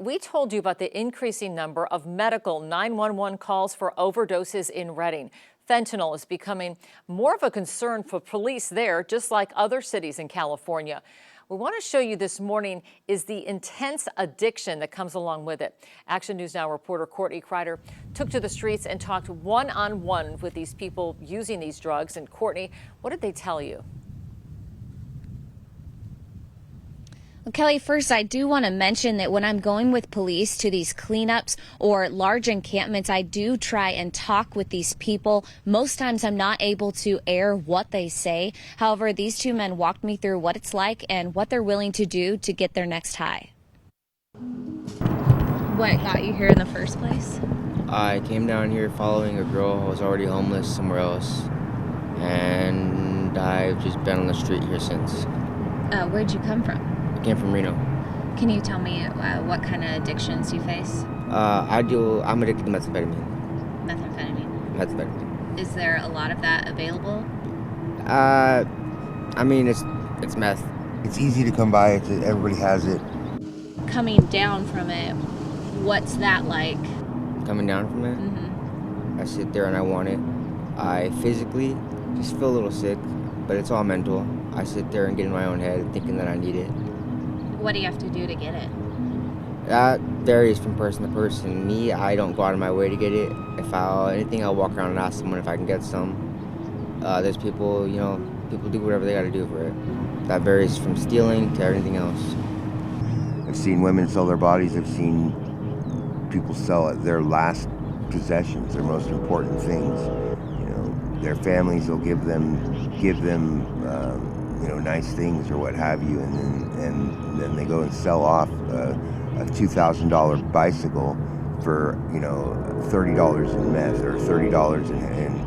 We told you about the increasing number of medical 911 calls for overdoses in Redding. Fentanyl is becoming more of a concern for police there, just like other cities in California. We want to show you this morning is the intense addiction that comes along with it. Action News Now reporter Courtney Kreider took to the streets and talked one-on-one with these people using these drugs. And Courtney, what did they tell you? Well, Kelly, first, I do want to mention that when I'm going with police to these cleanups or large encampments, I do try and talk with these people. Most times I'm not able to air what they say. However, these two men walked me through what it's like and what they're willing to do to get their next high. What got you here in the first place? I came down here following a girl who was already homeless somewhere else, and I've just been on the street here since. Where'd you come from? I came from Reno. Can you tell me what kind of addictions you face? I'm addicted to methamphetamine. Methamphetamine. Methamphetamine. Is there a lot of that available? I mean, it's meth. It's easy to come by. Everybody has it. Coming down from it, what's that like? Coming down from it? Mm-hmm. I sit there and I want it. I physically just feel a little sick, but it's all mental. I sit there and get in my own head thinking that I need it. What do you have to do to get it? That varies from person to person. Me, I don't go out of my way to get it. If I'll walk around and ask someone if I can get some. There's people, people do whatever they got to do for it. That varies from stealing to everything else. I've seen women sell their bodies. I've seen people sell their last possessions, their most important things. Their families will give them nice things or what have you, and then they go and sell off a $2,000 bicycle for $30 in meth or $30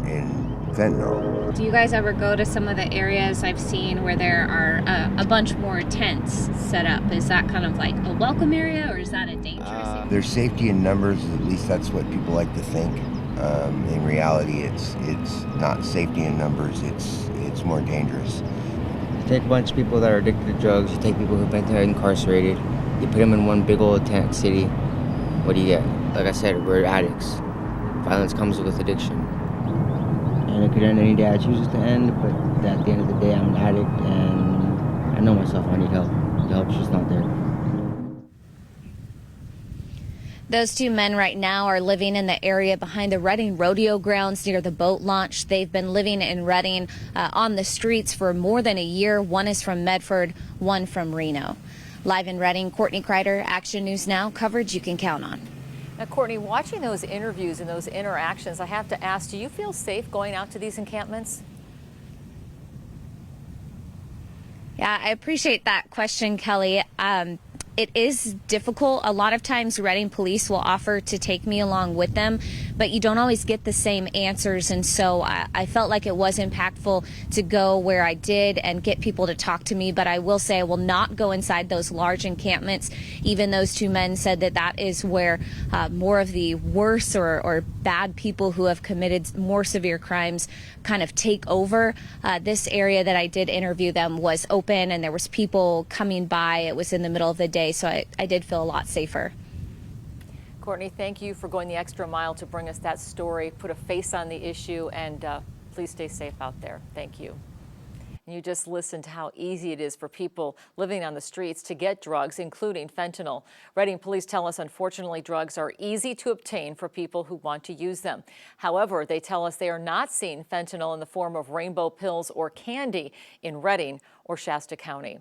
in fentanyl. Do you guys ever go to some of the areas I've seen where there are a bunch more tents set up? Is that kind of like a welcome area, or is that a dangerous area? There's safety in numbers, at least that's what people like to think. In reality, it's not safety in numbers, it's more dangerous. You take a bunch of people that are addicted to drugs, you take people who've been incarcerated, you put them in one big old tent city, what do you get? Like I said, we're addicts. Violence comes with addiction. And it could end any day I choose it to end, but at the end of the day, I'm an addict, and I know myself, I need help. The help's just not there. Those two men right now are living in the area behind the Redding Rodeo grounds near the boat launch. They've been living in Redding on the streets for more than a year. One is from Medford, one from Reno. Live in Redding, Courtney Kreider, Action News Now, coverage you can count on. Now, Courtney, watching those interviews and those interactions, I have to ask, do you feel safe going out to these encampments? Yeah, I appreciate that question, Kelly. It is difficult. A lot of times Redding police will offer to take me along with them, but you don't always get the same answers. And so I felt like it was impactful to go where I did and get people to talk to me. But I will say I will not go inside those large encampments. Even those two men said that that is where more of the worse or bad people who have committed more severe crimes kind of take over. This area that I did interview them was open and there was people coming by. It was in the middle of the day, so I did feel a lot safer. Courtney, thank you for going the extra mile to bring us that story, put a face on the issue, and please stay safe out there. Thank you. And you just listened to how easy it is for people living on the streets to get drugs, including fentanyl. Redding police tell us, unfortunately, drugs are easy to obtain for people who want to use them. However, they tell us they are not seeing fentanyl in the form of rainbow pills or candy in Redding or Shasta County.